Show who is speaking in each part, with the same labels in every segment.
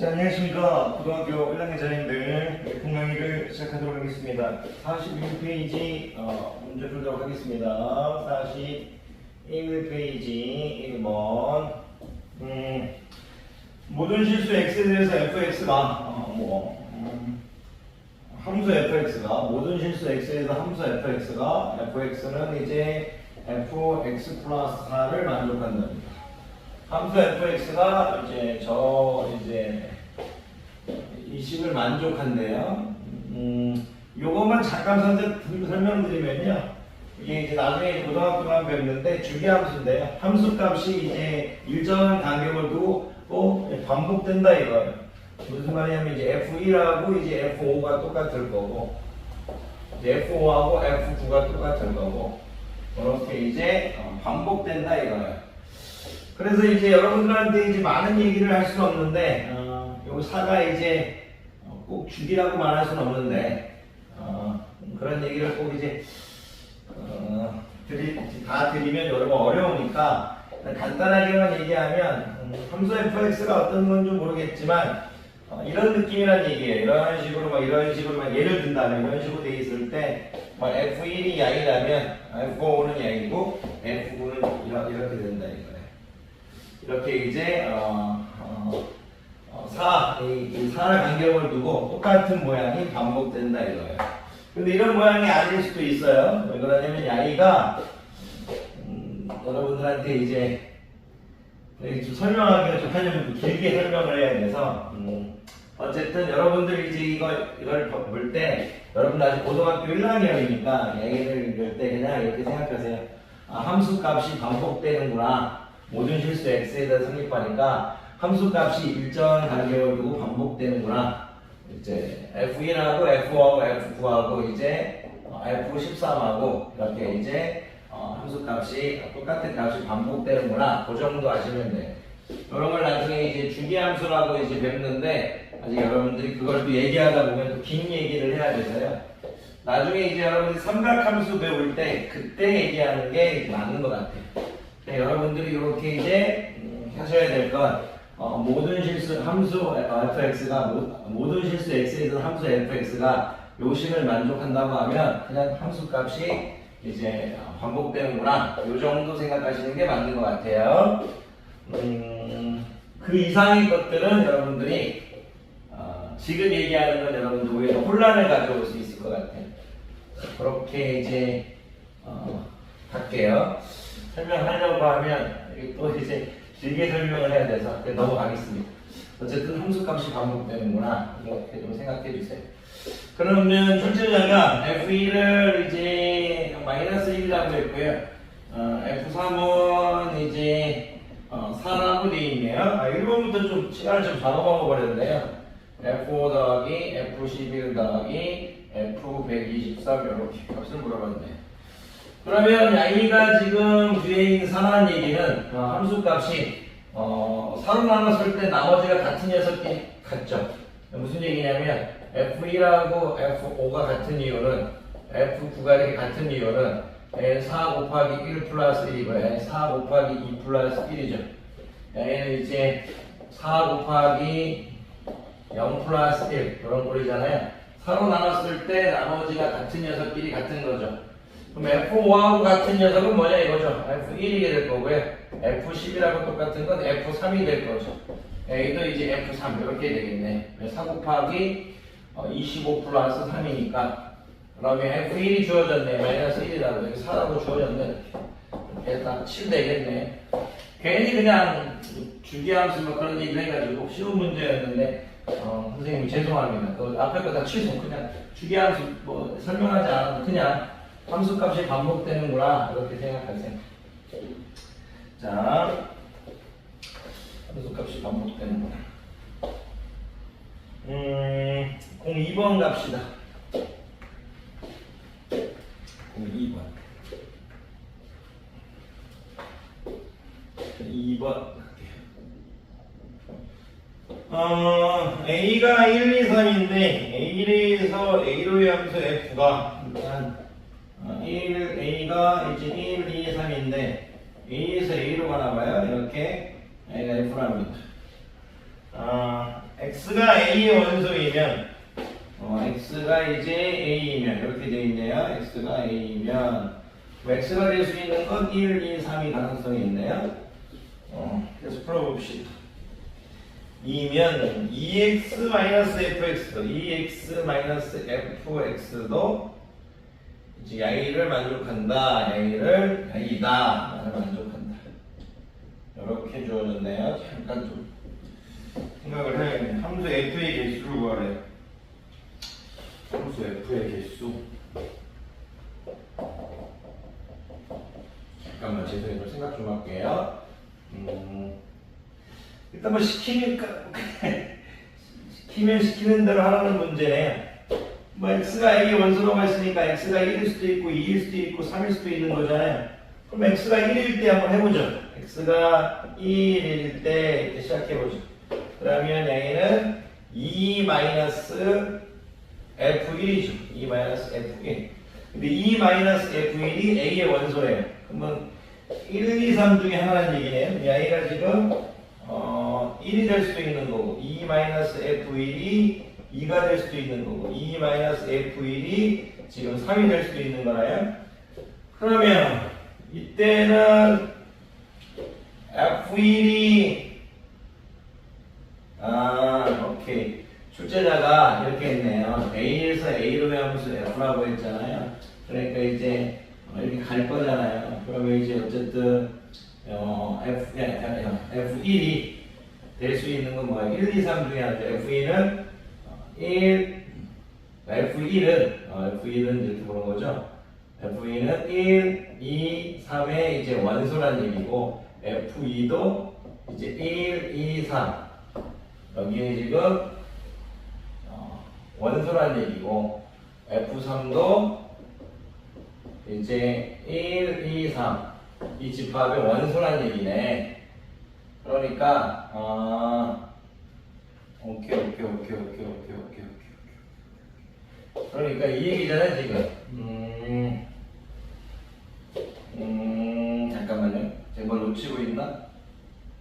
Speaker 1: 자, 안녕하십니까. 고등학교 1학년 자녀님들 공강의를 시작하도록 하겠습니다. 41페이지 문제 풀도록 하겠습니다. 41페이지 1번 모든 실수 x에 대해서 fx가 함수 fx가 모든 실수 x에 대해서 함수 fx는 이제 fx 플러스 4를 만족한답니다. 함수 fx가 이 식을 만족한대요. 요것만 잠깐 설명드리면요. 이게 이제 나중에 고등학교만 배웠는데 주기함수인데요. 함수값이 이제 일정한 간격을 두고 반복된다 이거예요. 무슨 말이냐면 이제 F1하고 이제 F5가 똑같을 거고, 이제 F5하고 F9가 똑같을 거고, 이렇게 이제 반복된다 이거예요. 그래서 이제 여러분들한테 이제 많은 얘기를 할 수는 없는데, 요 사가 이제 꼭 주기라고 말할 수는 없는데, 그런 얘기를 꼭 이제 다 드리면 여러분 어려우니까 간단하게만 얘기하면 함수 fx가 어떤 건지 모르겠지만 이런 느낌이란 얘기예요. 이런 식으로 예를 든다면 이런 식으로 돼 있을 때 f1이 양이라면 f5는 양이고 f9는 이렇게 된다 이거예요. 이렇게 이제 이 4의 간격을 두고 똑같은 모양이 반복된다 이거예요. 근데 이런 모양이 아닐 수도 있어요. 왜 그러냐면 야이가 여러분들한테 이제 좀 설명하기가 좀 하려면 길게 설명을 해야 돼서 어쨌든 여러분들이 이제 이걸 볼 때 여러분 아직 고등학교 1학년이니까 얘기를 볼 때 그냥 이렇게 생각하세요. 함수 값이 반복되는구나. 모든 실수 x에 대해 성립하니까 함수 값이 일정한 간격을 두고 반복되는구나. 이제 F1하고 F5하고 F9하고 이제 F13하고 이렇게 이제 함수 값이 똑같은 값이 반복되는구나. 그 정도 아시면 돼요. 이런 걸 나중에 이제 주기함수라고 이제 배우는데 아직 여러분들이 그걸 또 얘기하다 보면 또 긴 얘기를 해야 돼서요. 나중에 이제 여러분들이 삼각함수 배울 때 그때 얘기하는 게 맞는 것 같아요. 네, 여러분들이 이렇게 이제 하셔야 될 건 모든 실수 함수 fx가 모든 실수 x에 있는 함수 fx가 요식을 만족한다고 하면 그냥 함수 값이 이제 반복되는구나. 요 정도 생각하시는 게 맞는 것 같아요. 그 이상의 것들은 여러분들이 지금 얘기하는 건 여러분들 오히려 혼란을 가져올 수 있을 것 같아요. 그렇게 이제 할게요. 설명하려고 하면 또 이제 길게 설명을 해야 돼서 넘어가겠습니다. 어쨌든 함수값이 반복되는구나. 이렇게 좀 생각해 주세요. 그러면 출제자가 F1을 이제 마이너스 1이라고 했고요. F3은 이제 4라고 되어 있네요. 1번부터 좀 시간을 좀 잡아먹어 버렸는데요. F5 더하기 F11 더하기 F123 이렇게 값을 물어봤네요. 그러면 y가 지금 뒤에 있는 4라는 얘기는 함수값이 4로 나눴을 때 나머지가 같은 녀석끼리 같죠. 무슨 얘기냐면 F1하고 F5가 같은 이유는 F9가 이렇게 같은 이유는 4 곱하기 1 플러스 1이고요. 4 곱하기 2 플러스 1이죠. 얘는 이제 4 곱하기 0 플러스 1 그런 꼴이잖아요. 4로 나눴을 때 나머지가 같은 녀석끼리 같은 거죠. 그럼 F5하고 같은 녀석은 뭐냐 이거죠. F1이게 될 거고요. F11하고 똑같은 건 F3이 될 거죠. 여기도 이제 F3 이렇게 되겠네. 4 곱하기 25 플러스 3이니까 그러면 F1이 주어졌네. 마이너스 1이라고 여기 4라고 주어졌네. 이렇게 딱 7 되겠네. 괜히 그냥 주기함수 뭐 그런 얘기를 해가지고 쉬운 문제였는데 선생님 죄송합니다. 그 앞에 거 다 취소. 그냥 주기함수 뭐 설명하지 않아도 그냥 함수값이 반복되는구나 이렇게 생각하세요. 자, 함수값이 반복되는구나. 02번 갑시다. 02번. 2번 A가 1, 2, 3인데 A1에서 A로의 함수 F가 일단 A가 이제 1, 2, 3인데 A에서 A로 가나봐요. 이렇게 A가 F랍니다. x가 a의 원소이면 x가 이제 a이면 이렇게 되어 있네요. x가 a이면 x가 될 수 있는 건 1, 2, 3이 가능성이 있네요. 그래서 풀어봅시다. 이면 2x-fx도 2x-fx도 이제 야이를 만족한다. 야이다 만족한다. 이렇게 주어졌네요. 잠깐 좀 생각을 해야겠네. 함수 f의 개수를 구하래요. 함수 f의 개수. 잠깐만 죄송해요. 생각 좀 할게요. 일단 뭐 시키면 시키는 대로 하라는 문제네요. 뭐 x가 a의 원소라고 했으니까 x가 1일 수도 있고 2일 수도 있고 3일 수도 있는 거잖아요. 그럼 x가 1일 때 한번 해보죠. x가 1일 때 이렇게 시작해보죠. 그러면 a는 2-f1이죠. 2-f1. 근데 2-f1이 a의 원소래요. 그러면 1, 2, 3 중에 하나는 얘기네요. 이 a가 지금 1이 될 수도 있는 거고 2-f1이 2가 될 수도 있는 거고 2-f1이 지금 3이 될 수도 있는 거라요. 그러면 이때는 f1이 오케이. 출제자가 이렇게 했네요. a에서 a로 함수 f라고 했잖아요. 그러니까 이제 이렇게 갈 거잖아요. 그러면 이제 어쨌든 f1이 될 수 있는 건 뭐야? 1, 2, 3 중에 하나죠. f1은 F1은 이렇게 보는 거죠. F2는 1, 2, 3의 이제 원소란 얘기고 F2도 이제 1, 2, 3 여기에 지금 원소란 얘기고 F3도 이제 1, 2, 3 이 집합의 원소란 얘기네. 그러니까 오케이. 그러니까 이 얘기잖아요 지금. 잠깐만요. 제가 뭘 놓치고 있나?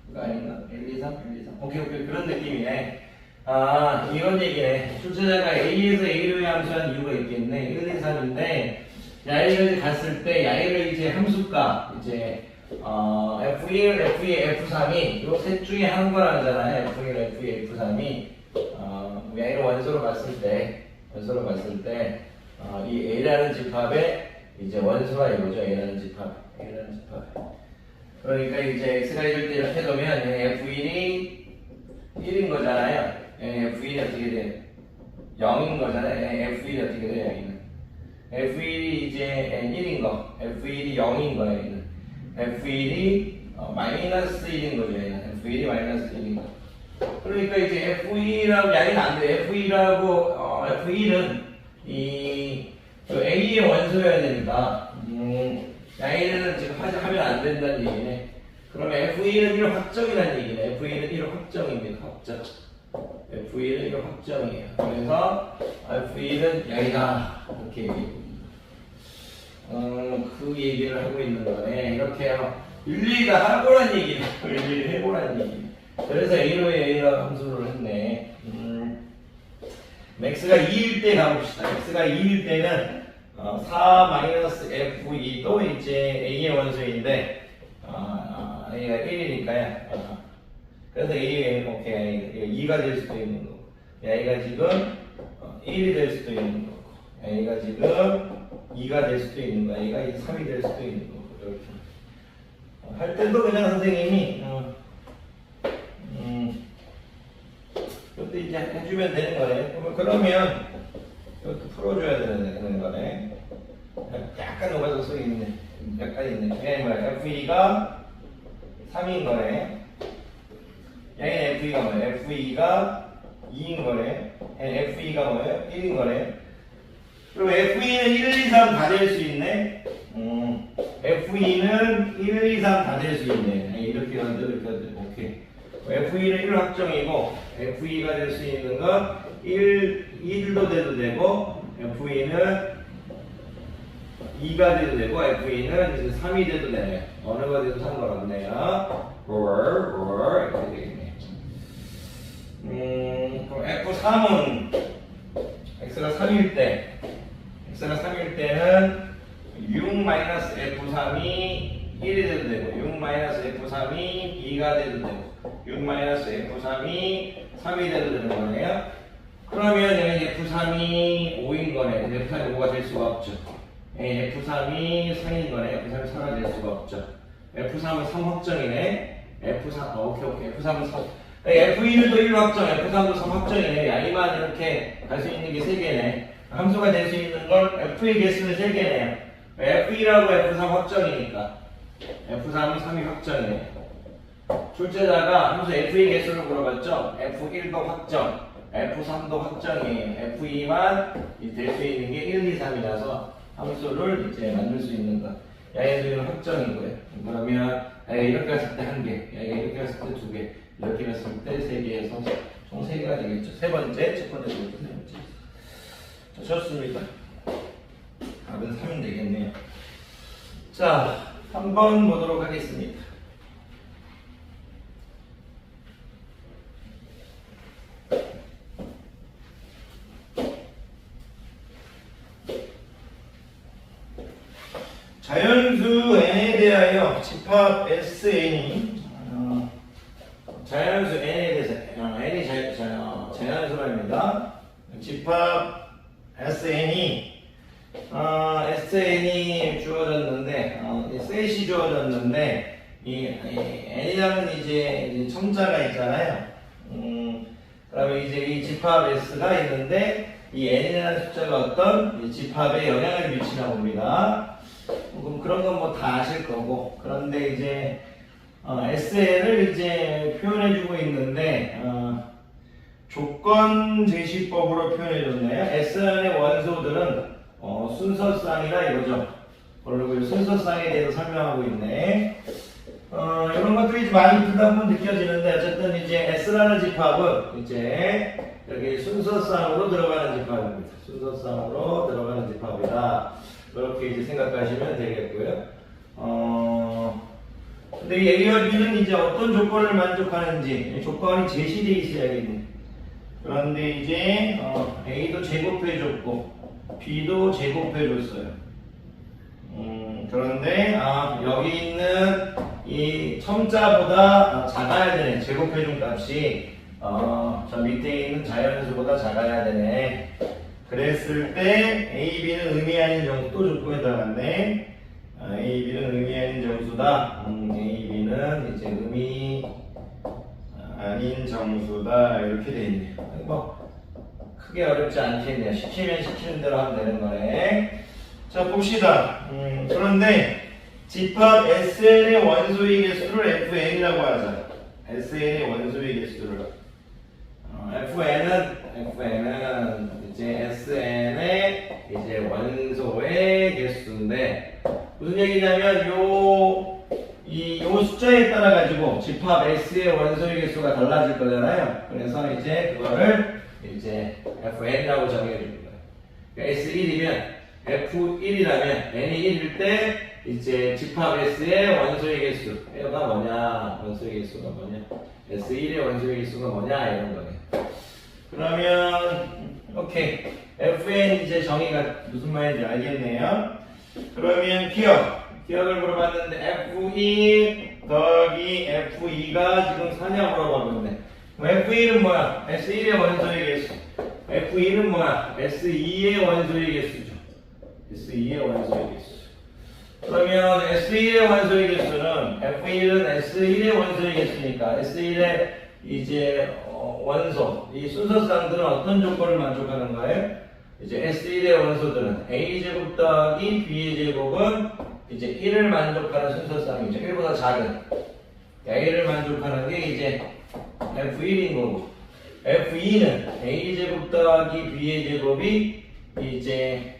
Speaker 1: 그거 아닌가? 1, 2, 3, 1, 2, 3. 오케이. 그런 느낌이네. 이런 얘기네. 출제자가 A에서 A로 함수한 이유가 있겠네. 1, 2, 3인데 야이를 갔을 때 야이를 이제 함수값 이제 F1, F2, F3이 요 셋 중에 한 거라잖아요. F1, F2, F3이 야이를 원소로 봤을 때 이 A라는 집합의 이제 원소라 이거죠. A라는 집합. 그러니까 이제 X가 이럴 때 이렇게 놓으면 F1이 1인 거잖아요. F1이 어떻게 돼요? 0인 거잖아요. F1이 어떻게 돼요? 여기는 F1이 이제 1인 거, F1이 0인 거예요. 여기는 F1이 마이너스 1인 거죠. 여기는 F1이 마이너스 1인 거. 그러니까 이제 F1하고 야기는 안 돼. F1하고 F1은 그 A의 원소여야 되니까 야기는 지금 하면 안 된다는 얘기네. 그러면 F1은 1 확정이라는 얘기네. F1은 1 확정입니다. 확정. F1은 1 확정이에요. 그래서 F1은 야기다. 이렇게 얘기해요. 그 얘기를 하고 있는 거네. 이렇게 일일이 다 하고란 얘기네. 일일이 해보란 얘기네. 그래서 A로 함수를 했네. x가 2일 때 가봅시다. x가 2일 때는 4-f2도 이제 A의 원소인데 A가 1이니까요. 그래서 A가 2가 될 수도 있는 거고 A가 지금 1이 될 수도 있는 거고 A가 지금 2가 될 수도 있는 거 A가 3이 될 수도 있는 거고 이렇게 할 때도 그냥 선생님이 이것도 이제 해주면 되는 거네. 그러면 이것도 풀어줘야 되는 거네. 약간 오가서 써 있네. 약간 있네. 그게 뭐야? F2가 3인 거네. 얘는 F2가 뭐예요? F2가 2인 거네. F2가 뭐예요? 1인 거네. 그리고 F2는 1, 2, 3 다 될 수 있네. F2는 1, 2, 3 다 될 수 있네. 이렇게 하는데 이렇게 하는데 오케이. F2는 1 확정이고 F2가 될 수 있는 건 1도 돼도 되고 F2는 2가 돼도 되고 F2는 이제 3이 돼도 되네요. 어느 거 돼도 상관없네요. or 이렇게 되겠네요. 3은 x가 3일 때는 6-f3이 1이 돼도 되고 6-f3이 2가 돼도 되고 6-f3이 3이 돼도 되는 거네요. 그러면 F3이 5인 거네. F3이 5가 될 수가 없죠. F3이 3인 거네. F3이 4가 될 수가 없죠. F3은 3 확정이네. F3, 오케이. F3은 3. F1도 1 확정, F3도 3 확정이네. 양이만 이렇게 갈 수 있는 게 3개네. 함수가 될 수 있는 건 F의 개수는 3개네요. F1하고 F3 확정이니까. F3은 3이 확정이네. 출제자가 함수 F의 개수를 물어봤죠. F1도 확정, F3도 확정이에요. F2만 될 수 있는 게 1, 2, 3이라서 함수를 이제 만들 수 있는 것. 얘들은 확정이고요. 그러면 이렇게 했을 때 1개, 이렇게 했을 때 2개, 이렇게 했을 때 3개에서 총 3개가 되겠죠. 첫 번째, 세 번째. 자, 좋습니다. 답은 3이 되겠네요. 자, 한번 보도록 하겠습니다. 자연수 n에 대하여 집합 SN이 자연수 n에 대해서 n이 자연수랍니다. 집합 SN이 주어졌는데 셋이 주어졌는데 이 n이라는 이제 첨자가 있잖아요. 그러면 이제 이 집합 S가 있는데 이 n이라는 숫자가 어떤 집합에 영향을 미치나 봅니다. 그럼 그런 건 뭐 다 아실 거고, 그런데 이제 SN을 이제 표현해주고 있는데 조건 제시법으로 표현해줬네요. SN의 원소들은 순서쌍이라 이거죠. 그리고 순서쌍에 대해서 설명하고 있네. 이런 것들이 많이 듣다 보면 느껴지는데 어쨌든 이제 S라는 집합은 이제 여기 순서쌍으로 들어가는 집합입니다. 순서쌍으로 들어가는 집합이다. 그렇게 이제 생각하시면 되겠고요. 근데 A와 B는 이제 어떤 조건을 만족하는지 조건이 제시되어 있어야겠네. 그런데 이제 A도 제곱해줬고 B도 제곱해줬어요. 그런데 여기 있는 이 첨자보다 작아야 되네. 제곱해준 값이 저 밑에 있는 자연수보다 작아야 되네. 그랬을 때 A, B는 의미 아닌 정수 또 조건에 들어갔네. A, B는 의미 아닌 정수다. A, B는 이제 의미 아닌 정수다. 이렇게 돼 있네요. 뭐 크게 어렵지 않겠네요. 시키면 시키는 대로 하면 되는 거네. 자, 봅시다. 그런데 집합 SN의 원소의 개수를 FN이라고 하자. SN의 원소의 개수를 FN은 이제 SN의 이제 원소의 개수인데 무슨 얘기냐면 요 숫자에 따라 가지고 집합 S의 원소의 개수가 달라질 거잖아요. 그래서 이제 그거를 이제 FN이라고 정해 줍니다. S1이면 F1이라면 N이 1일 때 이제 집합 S의 원소의 개수가 뭐냐, 원소의 개수가 뭐냐, S1의 원소의 개수가 뭐냐 이런 거예요. 그러면 오케이, FN 이제 정의가 무슨 말인지 알겠네요. 그러면 기억을 물어봤는데 F1 더하기 F2가 지금 4냐 물어봤는데 F1은 뭐야? S1의 원소의 개수. F2는 뭐야? S2의 원소의 개수죠. S2의 원소의 개수. 그러면 S1의 원소의 개수는 F1은 S1의 원소의 개수니까 S1의 이제 원소, 이 순서쌍들은 어떤 조건을 만족하는 거예요? 이제 S1의 원소들은 A제곱 더하기 B의 제곱은 이제 1을 만족하는 순서쌍이죠. 1보다 작은 A를 만족하는 게 이제 F1인 거고, F2는 A제곱 더하기 B의 제곱이 이제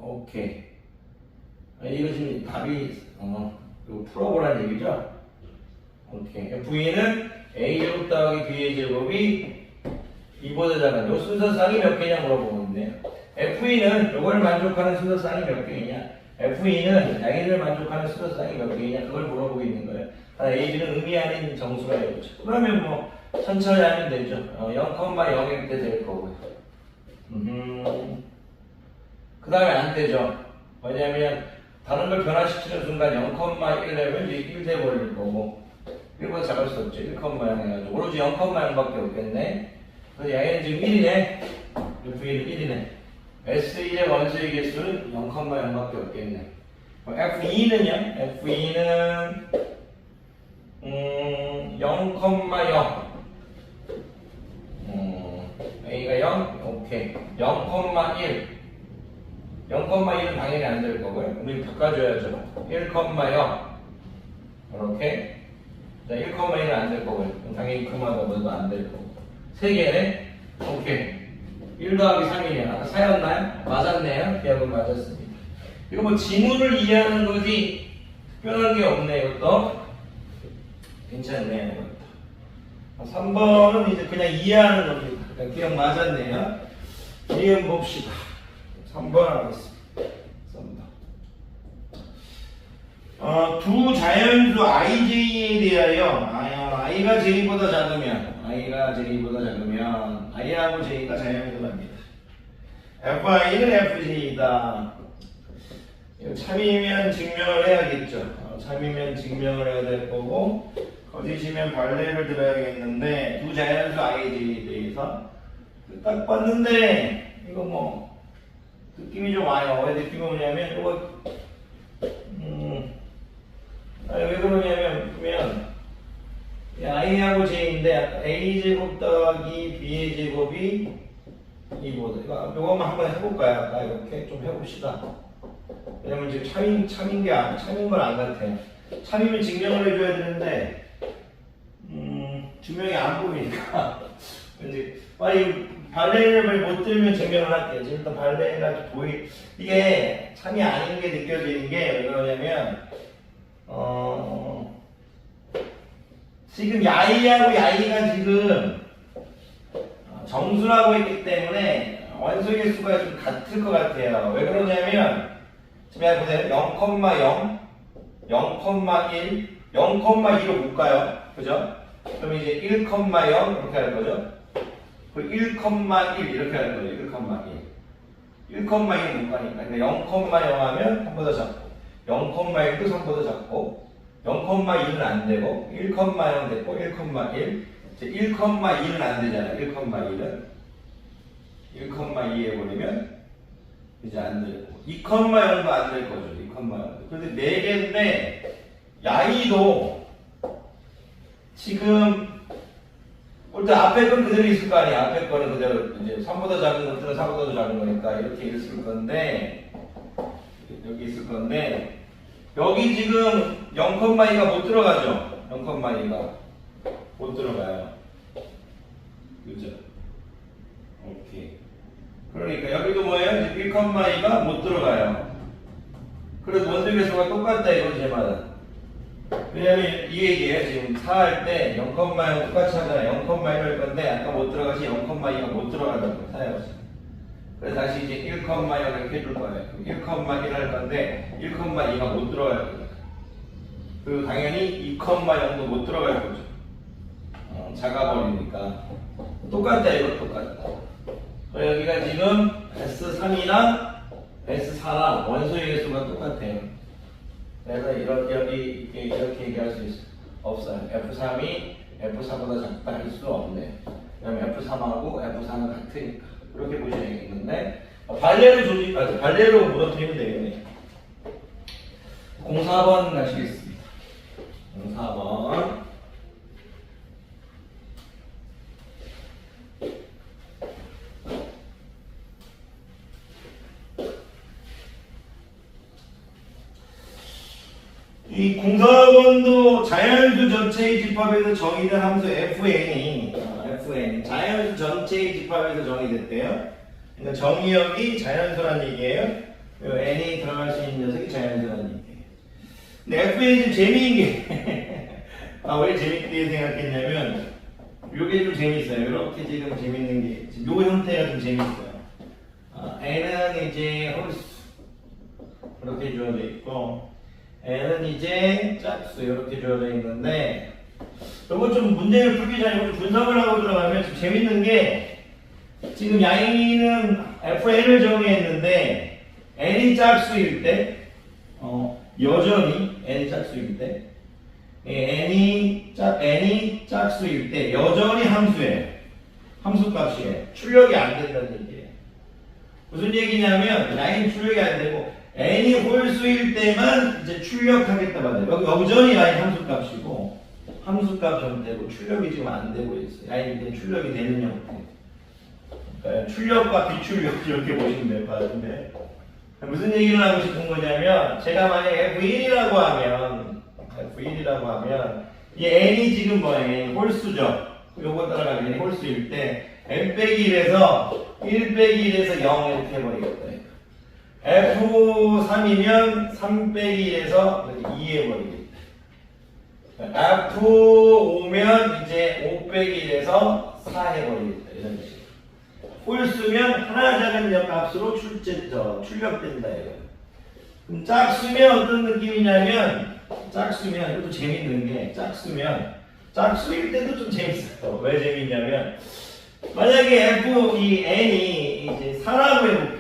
Speaker 1: 오케이. 이거 지금 답이 이거 풀어보라는 얘기죠? 오케이. F2는 A제곱 더하기 B의 제곱이 2보다 작은 요 순서쌍이 몇 개냐 물어보는데요. F2는 요걸 만족하는 순서쌍이 몇 개이냐? F2는 A를 만족하는 순서쌍이 몇 개이냐? 그걸 물어보고 있는 거예요. A, B는 의미 아닌 정수가 있죠. 그러면 뭐 천천히 하면 되죠. 0,0일 때 될 거고요. 그 다음에 안 되죠. 왜냐면 다른 걸 변화시키는 순간 0,1되면 이제 1 돼버릴 거고 1보다 작을 수 없죠. 1,0 해가지고 오로지 0,0밖에 없겠네. 그래서 얘는 지금 1이네. F1은 1이네. S1의 원소의 개수는 0,0밖에 없겠네. F2는요? F2는 0,0 A가 0? 오케이. 0,1 0,1은 당연히 안 될 거고요. 우리 바꿔줘야죠. 1,0 이렇게. 자, 1,1은 안 될 거고요. 당연히 그마다 뭐도 안 될 거고. 3개네? 오케이. 1 더하기 3이네요. 아까 4였나요? 맞았네요. 기억은 맞았습니다. 이거 뭐 지문을 이해하는 거지 특별한 게 없네. 이것도 괜찮네요. 이것도 3번은 이제 그냥 이해하는 겁니다. 그러니까 기억 맞았네요. 이해 봅시다. 3번 하겠습니다. 3번. 두 자연수 ij에 대하여 i가 j보다 작으면 i하고 j가 자연수랍니다. fi는 fj이다. 참이면 증명을 해야겠죠. 참이면 증명을 해야 될 거고 거짓이면 발레를 들어야겠는데 두 자연수 ij에 대해서 딱 봤는데 이거 뭐 느낌이 좀 와요. 왜 느낌이 오냐면 이거 왜 그러냐면 보면 i하고 j인데 a제곱 더하기 b의 제곱이 2보다 이거만 한번 해볼까요? 아까 이렇게 좀 해봅시다. 왜냐면 지금 참인 걸 안 같아요. 참이면 증명을 해줘야 되는데 증명이 안 보이니까 이제 빨리 발레를 못 들면 증명을 할게요. 지금 일단 발레가 이게 참이 아닌 게 느껴지는 게 왜 그러냐면 지금 야이하고 야이가 지금 정수라고 했기 때문에 원소의 수가 좀 같을 것 같아요. 왜 그러냐면 지금 여기 보세요. 0,0, 0,1, 0,2로 볼까요? 그죠? 그럼 이제 1,0 이렇게 할 거죠? 1,1 이렇게 할 거죠. 1,1. 1,2는 못 가니까. 그러니까 0,0 하면 3보다 작고 0,1도 3보다 작고 0,2는 안 되고 1,0 됐고 1,1 이제 1,2는 안 되잖아요. 1,2는 1,2 해버리면 이제 안 되고 2,0도 안 될 거죠. 2,0. 그런데 4개인데 야이도 지금 일단 앞에 건 그대로 있을 거 아니야. 앞에 거는 그대로 이제 3보다 작은 것들은 4보다 작은 거니까 이렇게 있을 건데 여기 있을 건데 여기 지금 0,2가 못 들어가죠. 0,2가 못 들어가요. 그죠? 오케이. 그러니까 여기도 뭐예요? 1,2가 못 들어가요. 그래서 원소 개수가 똑같다 이거지 제 말은. 왜냐면 이 얘기예요. 지금 4 할 때 0,0 똑같이 하잖아요. 0,1 할 건데 아까 못 들어가시 0,2가 못 들어간다고 4에 그래서 다시 이제 1,0 이렇게 해줄 거예요. 1,1 할 건데 1,2가 못 들어갈 거예요. 그리고 당연히 2,0도 못 들어갈 거죠. 작아버리니까 똑같다. 이거 똑같다. 여기가 지금 S3이랑 S4랑 원소의 개수가 똑같아요. 그래서 이렇게 얘기할 수 있어요. 없어요. F3이 F4보다 작다 할 수 없네요. 왜냐면 F3하고 F4는 같으니까. 그렇게 보셔야겠는데 발레로 물어뜨리면 되겠네요. 04번 가시겠습니다. 04번. 이 04번도 자연수 전체의 집합에서 정의된 함수 fn이 자연수 전체의 집합에서 정의됐대요. 그러니까 정의역이 자연수란 얘기예요. n이 들어갈 수 있는 녀석이 자연수란 얘기예요. 근데 fn이 좀 재미있는 게 왜 재밌게 생각했냐면 요게 좀 재밌어요. 이렇게 지금 재밌는 게 지금 요 형태가 좀 재밌어요. n은 이제 홀수 이렇게 주어져 있고 n은 이제 짝수 이렇게 주어져 있는데 이거 좀 문제를 풀기 전에 좀 분석을 하고 들어가면 좀 재밌는 게 지금 양이는 FN을 정의했는데 n이 짝수일 때 여전히 n이 짝수일 때 n이 짝수일 때 여전히 함수예요. 함수값이에요. 출력이 안 된다는 얘기예요. 무슨 얘기냐면 양이 출력이 안 되고 n이 홀수일 때만 이제 출력하겠다 말이에요. 여기 여전히 양이 함수값이고 함수값 형태고 출력이 지금 안 되고 있어요. 양이 이제 출력이 되는 형태. 그러니까 출력과 비출력 이렇게 보시면 될 것 같은데 무슨 얘기를 하고 싶은 거냐면 제가 만약에 F1이라고 하면 이 n이 지금 뭐예요? 홀수죠. 요거 따라가면 n이 홀수일 때 n 빼기 1에서 1 빼기 1에서 0 이렇게 해버리겠다. F3이면 3 빼기 1에서 2 해버리겠다. F5면 이제 5 빼기 1에서 4 해버리겠다. 이런 식으로. 홀수면 하나 작은 값으로 출력된다. 이거. 그럼 짝수면 어떤 느낌이냐면 짝수면 이것도 재밌는 게 짝수일 때도 좀 재밌어요. 왜 재밌냐면 만약에 이 n이 이제 4라고 해볼게.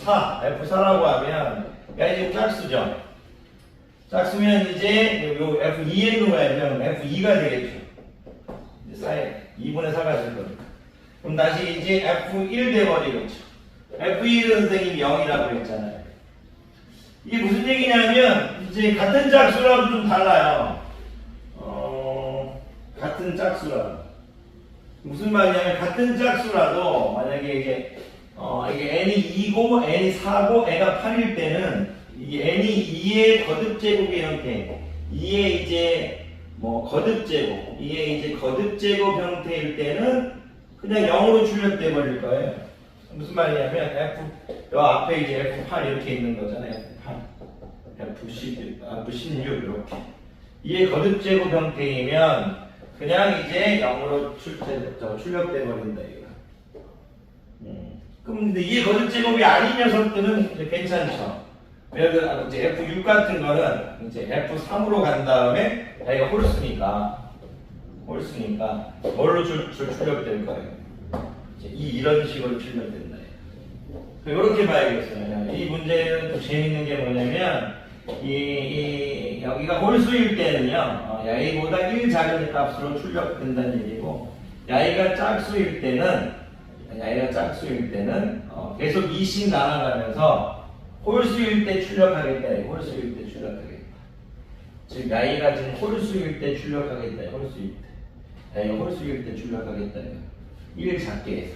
Speaker 1: F4라고 하면 야 지금 짝수죠. 짝수면 이제 요 F2n으로 가면 F2가 되겠죠. 이제 4에 2분의 4가 될 거니까. 그럼 다시 이제 F1 돼버리겠죠. F1은 선생님이 0이라고 했잖아요. 이게 무슨 얘기냐면 이제 같은 짝수라도 좀 달라요. 같은 짝수라도 무슨 말이냐면 같은 짝수라도 만약에 이게 n이 2고 n이 4고 n가 8일 때는 이 n이 2의 거듭제곱의 형태, 2의 이제 거듭제곱, 2의 이제 거듭제곱 형태일 때는 그냥 0으로 출력돼 버릴 거예요. 무슨 말이냐면 요 앞에 이제 F8 이렇게 있는 거잖아요. F8, F16 이렇게. 2의 거듭제곱 형태이면 그냥 이제 0으로 출력돼 버린다 이거. 그럼 근데 2의 거듭제곱이 아닌 녀석들은 이제 괜찮죠. 예를 들어 이제 F6 같은 거는 이제 F3으로 간 다음에 얘가 홀수니까 뭘로 출력될 거예요? 이제 이런 식으로 출력된다. 이렇게 봐야겠어요. 이 문제는 또 재밌는 게 뭐냐면 여기가 홀수일 때는요, 야이보다 1 작은 값으로 출력된다는 얘기고, 야이가 짝수일 때는 계속 2씩 나눠가면서 홀수일 때 출력하겠다. 즉 야이가 지금 홀수일 때 출력하겠다. 야이가 홀수일 때 출력하겠다. 1 작게 해서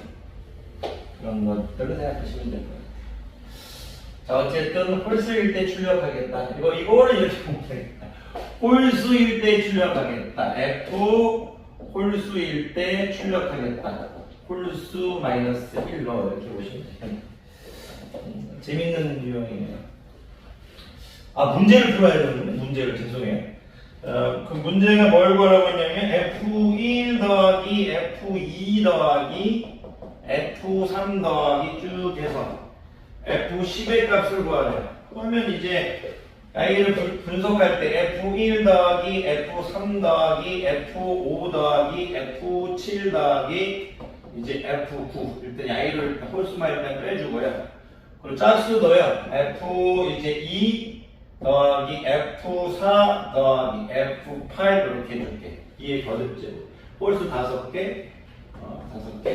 Speaker 1: 그런 것들을 생각하시면 될 거예요. 자, 어쨌든 홀수일 때 출력하겠다. 이거를 이렇게 보면 되겠다. 홀수일 때 출력하겠다. F 홀수일 때 출력하겠다. 홀수 마이너스 1로 이렇게 보시면 돼요. 재밌는 유형이네요. 문제를 풀어야 되는데 문제를 죄송해요. 그 문제가 뭘 보라고 했냐면 F1 더하기 F2 더하기 F3 더하기 쭉 해서 F10의 값을 구하래요. 그러면 이제 I를 분석할 때 F1 더하기 F3 더하기 F5 더하기 F7 더하기 이제 F9 일단 I를 홀수만 일단 빼주고요. 그리고 짝수도요. F 이제 2 더하기 F4 더하기 F8 이렇게 해줄게. 2의 거듭제곱. 홀수 5개, 5개,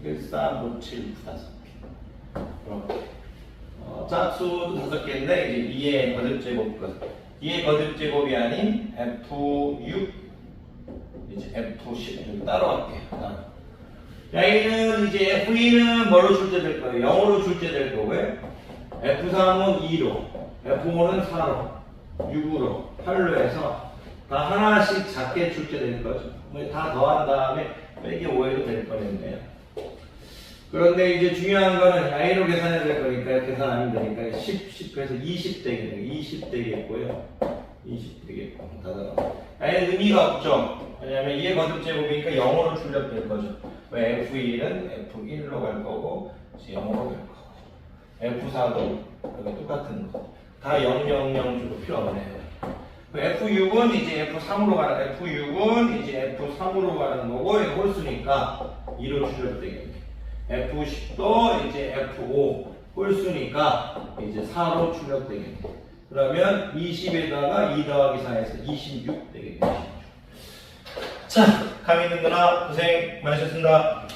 Speaker 1: 1, 4, 5, 7, 5개. 이렇게. 짝수도 5개인데 이제 2의 거듭제곱 것. 2의 거듭제곱이 아닌 F6, 이제 F10 좀 따로 할게요. Y는 이제 F2는 뭘로 출제될 거예요? 0으로 출제될 거고요. F3은 2로, F5는 4로, 6으로, 8로 해서 다 하나씩 작게 출제될 거죠. 다 더한 다음에 빼기 5해도 될 뻔했네요. 그런데 이제 중요한 거는 I로 계산해야 될 거니까 계산하면 되니까 10해서 20 되겠네요. 20 되겠고요. 20 되겠고. 아예 의미가 없죠. 왜냐면 2의 거듭제곱이니까 0으로 출력될 거죠. 왜 F1은 F1로 갈 거고 0으로 갈 거고 F4도 여기 똑같은 거. 다 0, 0, 0 주고 필요 없네요. F6은 이제 F3으로 가는 F6은 이제 F3으로 가는 거고 이거 홀수니까 2로 줄여도 되겠네. F10도 이제 F5 홀수니까 이제 4로 출력 되겠네. 그러면 20에다가 2 더하기 4에서 26 되겠네. 자, 강의 듣느라 고생 많으셨습니다.